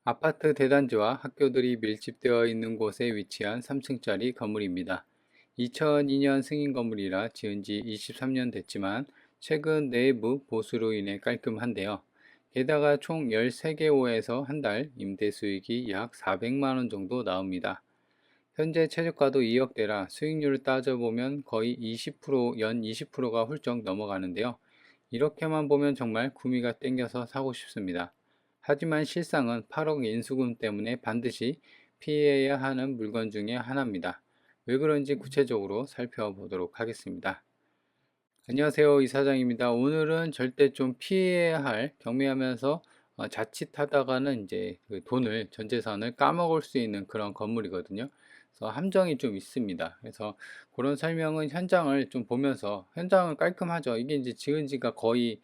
아파트 대단지와 학교들이 밀집되어 있는 곳에 위치한 3층짜리 건물입니다. 2002년 승인 건물이라 지은 지 23년 됐지만 최근 내부 보수로 인해 깔끔한데요. 게다가 총 13개 호에서 한 달 임대 수익이 약 400만 원 정도 나옵니다. 현재 최저가도 2억대라 수익률을 따져보면 거의 20%, 연 20%가 훌쩍 넘어가는데요. 이렇게만 보면 정말 구미가 땡겨서 사고 싶습니다. 하지만 실상은 8억 인수금 때문에 반드시 피해야 하는 물건 중에 하나입니다. 왜 그런지 구체적으로 살펴보도록 하겠습니다. 안녕하세요, 이사장입니다. 오늘은 절대 좀 피해야 할, 경미하면서 자칫하다가는 이제 그 돈을, 전 재산을 까먹을 수 있는 그런 건물이거든요. 그래서 함정이 좀 있습니다. 그래서 그런 설명은 현장을 좀 보면서, 현장은 깔끔하죠. 이게 이제 지은 지가 거의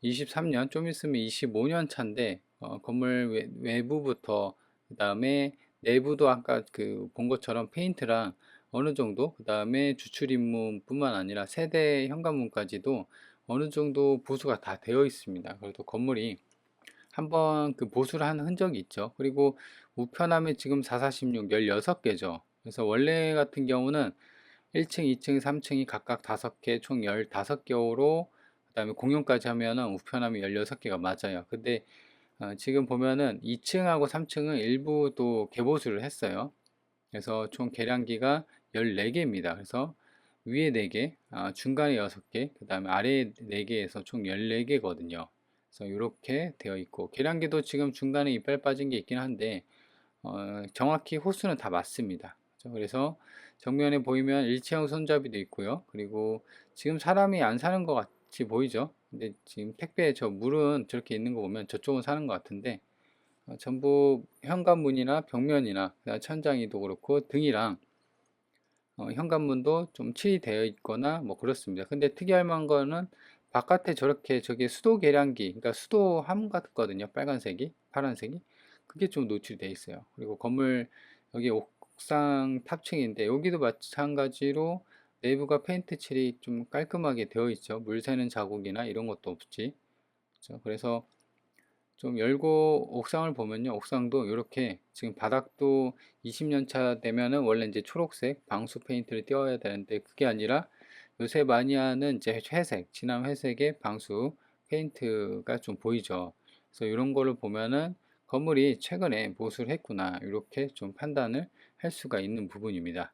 23년, 좀 있으면 25년 차인데, 건물 외부부터, 그 다음에 내부도 아까 그 본 것처럼 페인트랑 어느 정도, 그 다음에 주출입문뿐만 아니라 세대 현관문까지도 어느 정도 보수가 다 되어 있습니다. 그래도 건물이 한번 그 보수를 한 흔적이 있죠. 그리고 우편함에 지금 446, 16개죠. 그래서 원래 같은 경우는 1층, 2층, 3층이 각각 5개, 총 15개호로 그 다음에 공용까지 하면은 우편함이 16개가 맞아요. 근데 지금 보면은 2층하고 3층은 일부 또 개보수를 했어요. 그래서 총 계량기가 14개입니다. 그래서 위에 4개, 중간에 6개, 그 다음에 아래 4개에서 총 14개거든요. 그래서 이렇게 되어 있고, 계량기도 지금 중간에 이빨 빠진 게 있긴 한데, 정확히 호수는 다 맞습니다. 그래서 정면에 보이면 일체형 손잡이도 있고요. 그리고 지금 사람이 안 사는 것 같이 보이죠? 근데 지금 택배 저 물은 저렇게 있는 거 보면 저쪽은 사는 것 같은데, 전부 현관문이나 벽면이나 천장이도 그렇고 등이랑 현관문도 좀 칠이 되어 있거나 뭐 그렇습니다. 근데 특이할 만한 거는 바깥에 저렇게 저게 수도 계량기, 그러니까 수도함 같거든요. 빨간색이, 파란색이. 그게 좀 노출이 되어 있어요. 그리고 건물 여기 옥상 탑층인데 여기도 마찬가지로 내부가 페인트 칠이 좀 깔끔하게 되어 있죠. 물 새는 자국이나 이런 것도 없지. 그렇죠? 그래서 좀 열고 옥상을 보면요. 옥상도 이렇게 지금 바닥도 20년 차 되면은 원래 이제 초록색 방수 페인트를 띄워야 되는데 그게 아니라 요새 많이 하는 이제 회색, 진한 회색의 방수 페인트가 좀 보이죠. 그래서 이런 거를 보면은 건물이 최근에 보수를 했구나. 이렇게 좀 판단을 할 수가 있는 부분입니다.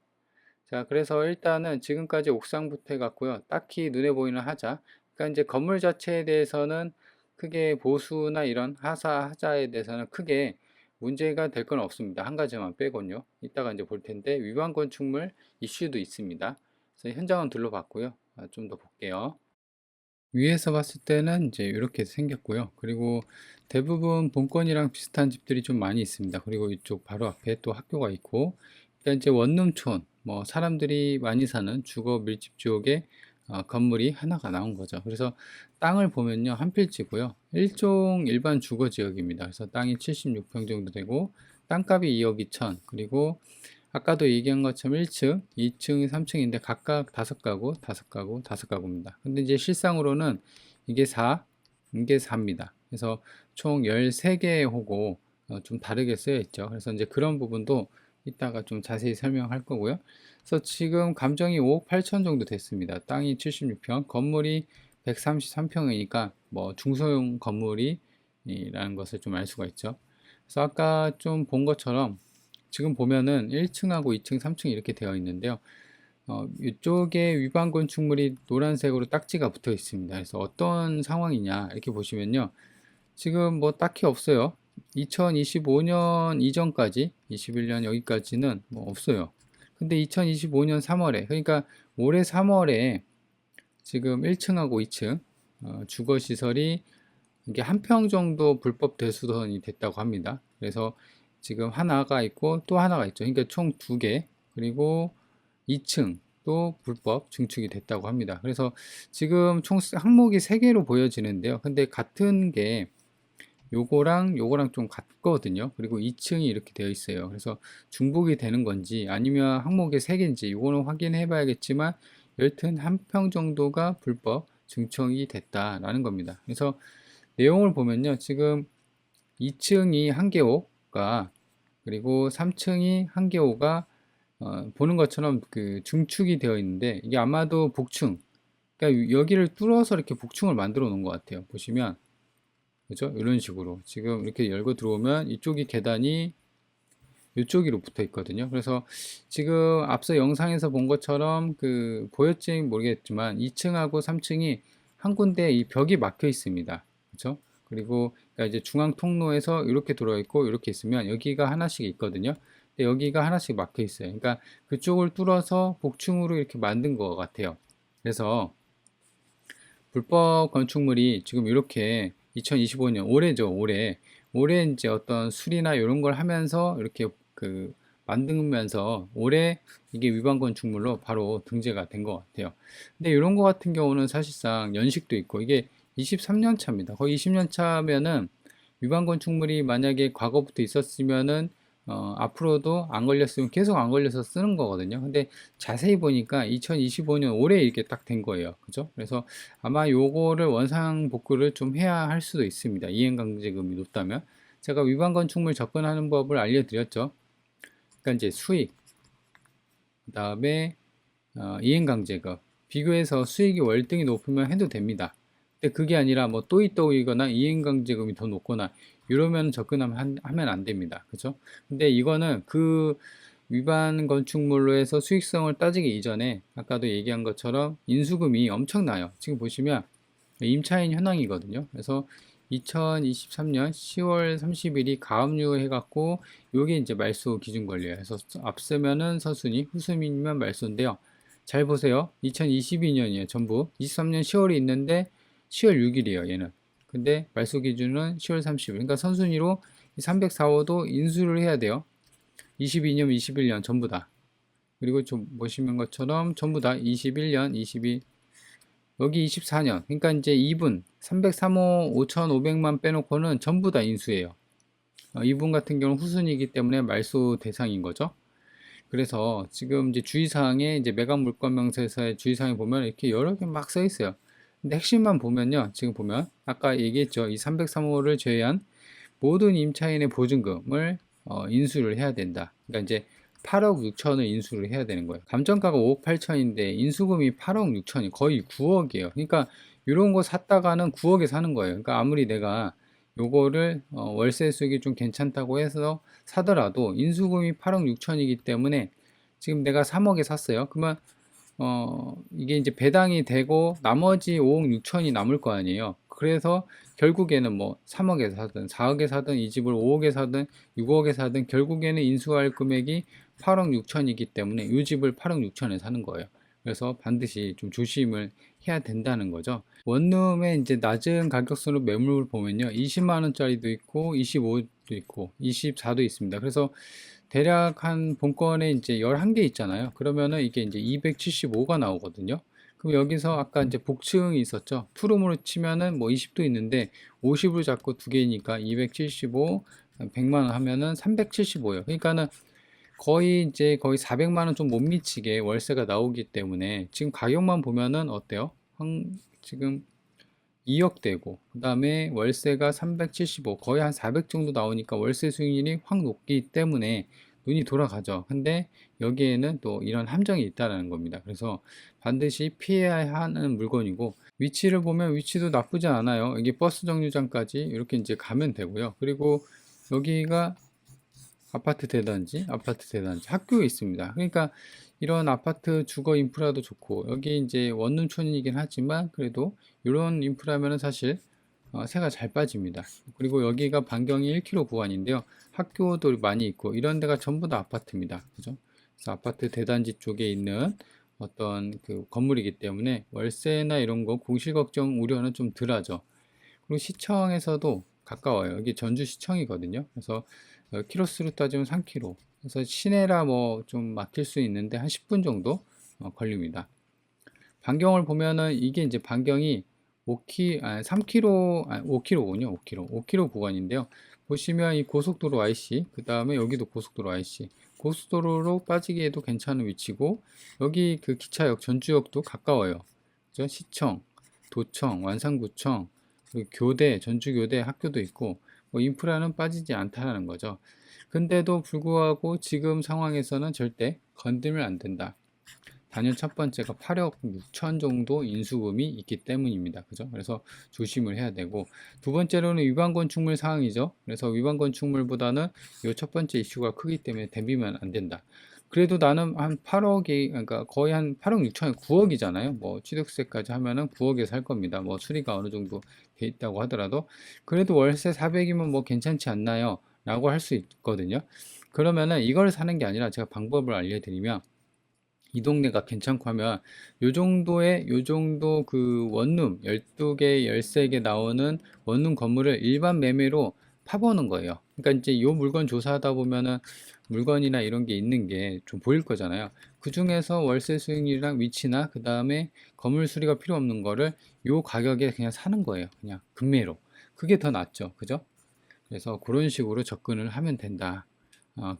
자, 그래서 일단은 지금까지 옥상부터 해갔고요. 딱히 눈에 보이는 하자. 그러니까 이제 건물 자체에 대해서는 크게 보수나 이런 하자에 대해서는 크게 문제가 될 건 없습니다. 한 가지만 빼곤요. 이따가 이제 볼 텐데 위반 건축물 이슈도 있습니다. 그래서 현장은 둘러봤고요. 좀 더 볼게요. 위에서 봤을 때는 이제 이렇게 생겼고요. 그리고 대부분 본건이랑 비슷한 집들이 좀 많이 있습니다. 그리고 이쪽 바로 앞에 또 학교가 있고, 일단 이제 원룸촌, 뭐 사람들이 많이 사는 주거 밀집 지역에 건물이 하나가 나온 거죠. 그래서 땅을 보면요, 한 필지고요. 일종 일반 주거 지역입니다. 그래서 땅이 76평 정도 되고, 땅값이 2억 2천, 그리고 아까도 얘기한 것처럼 1층, 2층, 3층인데 각각 5가구, 5가구, 5가구입니다. 근데 이제 실상으로는 이게 4, 이게 4입니다. 그래서 총 13개의 호고 좀 다르게 쓰여 있죠. 그래서 이제 그런 부분도 이따가 좀 자세히 설명할 거고요. 그래서 지금 감정이 5억 8천 정도 됐습니다. 땅이 76평, 건물이 133평이니까 뭐 중소형 건물이라는 것을 좀 알 수가 있죠. 그래서 아까 좀 본 것처럼 지금 보면은 1층하고 2층, 3층 이렇게 되어 있는데요. 이쪽에 위반 건축물이 노란색으로 딱지가 붙어 있습니다. 그래서 어떤 상황이냐 이렇게 보시면요. 지금 뭐 딱히 없어요. 2025년 이전까지 21년 여기까지는 뭐 없어요. 근데 2025년 3월에 그러니까 올해 3월에 지금 1층하고 2층 주거 시설이 이게 한 평 정도 불법 대수선이 됐다고 합니다. 그래서 지금 하나가 있고 또 하나가 있죠. 그러니까 총 2개, 그리고 2층 또 불법 증축이 됐다고 합니다. 그래서 지금 총 항목이 3개로 보여지는데요. 근데 같은 게 요거랑 좀 같거든요. 그리고 2층이 이렇게 되어 있어요. 그래서 중복이 되는 건지 아니면 항목이 3개인지 요거는 확인해 봐야겠지만 여튼 한 평 정도가 불법 증축이 됐다라는 겁니다. 그래서 내용을 보면요. 지금 2층이 1개호가 고가, 그리고 3층이 한계호가 보는 것처럼 그 중축이 되어 있는데 이게 아마도 복층, 그러니까 여기를 뚫어서 이렇게 복층을 만들어 놓은 것 같아요. 보시면 그죠? 이런 식으로 지금 이렇게 열고 들어오면 이쪽이 계단이 이쪽으로 붙어 있거든요. 그래서 지금 앞서 영상에서 본 것처럼 그 보였지 모르겠지만 2층하고 3층이 한 군데 이 벽이 막혀 있습니다. 그렇죠? 그리고 그러니까 이제 중앙 통로에서 이렇게 들어와 있고 이렇게 있으면 여기가 하나씩 있거든요. 근데 여기가 하나씩 막혀 있어요. 그러니까 그쪽을 뚫어서 복층으로 이렇게 만든 것 같아요. 그래서 불법 건축물이 지금 이렇게 2025년 올해죠, 올해 이제 어떤 수리나 이런 걸 하면서 이렇게 그 만들면서 올해 이게 위반 건축물로 바로 등재가 된 것 같아요. 근데 이런 거 같은 경우는 사실상 연식도 있고 이게 23년 차입니다. 거의 20년 차면은 위반 건축물이 만약에 과거부터 있었으면은 앞으로도 안 걸렸으면 계속 안 걸려서 쓰는 거거든요. 근데 자세히 보니까 2025년 올해 이렇게 딱 된 거예요. 그죠? 그래서 아마 요거를 원상 복구를 좀 해야 할 수도 있습니다. 이행강제금이 높다면. 제가 위반 건축물 접근하는 법을 알려드렸죠. 그러니까 이제 수익, 그 다음에 이행강제금. 비교해서 수익이 월등히 높으면 해도 됩니다. 근데 그게 아니라 뭐 또이또이거나 이행강제금이 더 높거나 이러면 접근하면 하면 안 됩니다. 그죠? 근데 이거는 그 위반 건축물로 해서 수익성을 따지기 이전에 아까도 얘기한 것처럼 인수금이 엄청나요. 지금 보시면 임차인 현황이거든요. 그래서 2023년 10월 30일이 가압류 해갖고 요게 이제 말소 기준 권리예요. 그래서 앞서면은 선순위, 후순위면 말소인데요. 잘 보세요. 2022년이에요. 전부 23년 10월이 있는데 10월 6일이에요. 얘는. 근데 말소 기준은 10월 30일. 그러니까 선순위로 304호도 인수를 해야 돼요. 22년, 21년 전부 다. 그리고 좀 보시는 것처럼 전부 다 21년, 22, 여기 24년. 그러니까 이제 2분, 303호 5,500만 빼놓고는 전부 다 인수예요. 이분 같은 경우는 후순위이기 때문에 말소 대상인 거죠. 그래서 지금 이제 주의사항에 이제 매각 물건 명세서의 주의사항에 보면 이렇게 여러 개 막 써 있어요. 근데 핵심만 보면요. 지금 보면 아까 얘기했죠. 이 303호를 제외한 모든 임차인의 보증금을 인수를 해야 된다. 그러니까 이제 8억 6천을 인수를 해야 되는 거예요. 감정가가 5억 8천인데 인수금이 8억 6천이 거의 9억이에요. 그러니까 이런 거 샀다가는 9억에 사는 거예요. 그러니까 아무리 내가 요거를 월세 수익이 좀 괜찮다고 해서 사더라도 인수금이 8억 6천이기 때문에 지금 내가 3억에 샀어요. 그러면 이게 이제 배당이 되고 나머지 5억 6천이 남을 거 아니에요. 그래서 결국에는 뭐 3억에 사든 4억에 사든 이 집을 5억에 사든 6억에 사든 결국에는 인수할 금액이 8억 6천이기 때문에 이 집을 8억 6천에 사는 거예요. 그래서 반드시 좀 조심을 해야 된다는 거죠. 원룸의 이제 낮은 가격선으로 매물을 보면요. 20만 원짜리도 있고 25도 있고 24도 있습니다. 그래서 대략 한 본건에 이제 11개 있잖아요. 그러면은 이게 이제 275가 나오거든요. 그럼 여기서 아까 이제 복층이 있었죠. 투룸으로 치면은 뭐 20도 있는데 50으로 잡고 두 개니까 275, 100만 원 하면은 375예요. 그러니까는 거의 400만 원 좀 못 미치게 월세가 나오기 때문에 지금 가격만 보면은 어때요? 지금 2억 되고 그 다음에 월세가 375 거의 한 400 정도 나오니까 월세 수익률이 확 높기 때문에 눈이 돌아가죠. 근데 여기에는 또 이런 함정이 있다는 겁니다. 그래서 반드시 피해야 하는 물건이고 위치를 보면 위치도 나쁘지 않아요. 여기 버스 정류장까지 이렇게 이제 가면 되고요. 그리고 여기가 아파트 대단지, 학교에 있습니다. 그러니까 이런 아파트 주거 인프라도 좋고 여기 이제 원룸촌이긴 하지만 그래도 이런 인프라면은 사실 새가 잘 빠집니다. 그리고 여기가 반경이 1km 구간인데요. 학교도 많이 있고 이런 데가 전부 다 아파트입니다. 그죠? 그래서 아파트 대단지 쪽에 있는 어떤 그 건물이기 때문에 월세나 이런 거 공실 걱정 우려는 좀 덜하죠. 그리고 시청에서도 가까워요. 여기 전주시청이거든요. 그래서 키로수로 따지면 3km. 그래서 시내라 뭐 좀 막힐 수 있는데 한 10분 정도 걸립니다. 반경을 보면은 이게 이제 반경이 3km, 5km군요. 5km 구간인데요. 보시면 이 고속도로 IC, 그 다음에 여기도 고속도로 IC, 고속도로로 빠지기에도 괜찮은 위치고, 여기 그 기차역, 전주역도 가까워요. 시청, 도청, 완산구청, 그리고 교대, 전주교대 학교도 있고, 뭐 인프라는 빠지지 않다는 거죠. 근데도 불구하고 지금 상황에서는 절대 건들면 안 된다. 단연 첫 번째가 8억 6천 정도 인수금이 있기 때문입니다. 그죠? 그래서 조심을 해야 되고, 두 번째로는 위반 건축물 상황이죠. 그래서 위반 건축물보다는 이 첫 번째 이슈가 크기 때문에 덤비면 안 된다. 그래도 나는 한 8억이, 그러니까 거의 한 8억 6천에 9억이잖아요. 뭐 취득세까지 하면은 9억에 살 겁니다. 뭐 수리가 어느 정도 돼 있다고 하더라도. 그래도 월세 400이면 뭐 괜찮지 않나요? 라고 할 수 있거든요. 그러면은 이걸 사는 게 아니라 제가 방법을 알려드리면, 이 동네가 괜찮고 하면 요 정도 그 원룸 12개, 13개 나오는 원룸 건물을 일반 매매로 파보는 거예요. 그러니까 이제 요 물건 조사하다 보면은 물건이나 이런 게 있는 게 좀 보일 거잖아요. 그 중에서 월세 수익률이랑 위치나 그 다음에 건물 수리가 필요 없는 거를 요 가격에 그냥 사는 거예요. 그냥 금매로. 그게 더 낫죠. 그죠? 그래서 그런 식으로 접근을 하면 된다.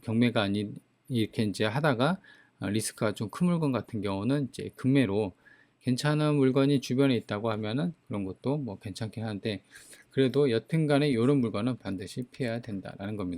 경매가 아닌 이렇게 이제 하다가 리스크가 좀 큰 물건 같은 경우는 이제 금매로 괜찮은 물건이 주변에 있다고 하면은 그런 것도 뭐 괜찮긴 한데, 그래도 여튼간에 이런 물건은 반드시 피해야 된다라는 겁니다.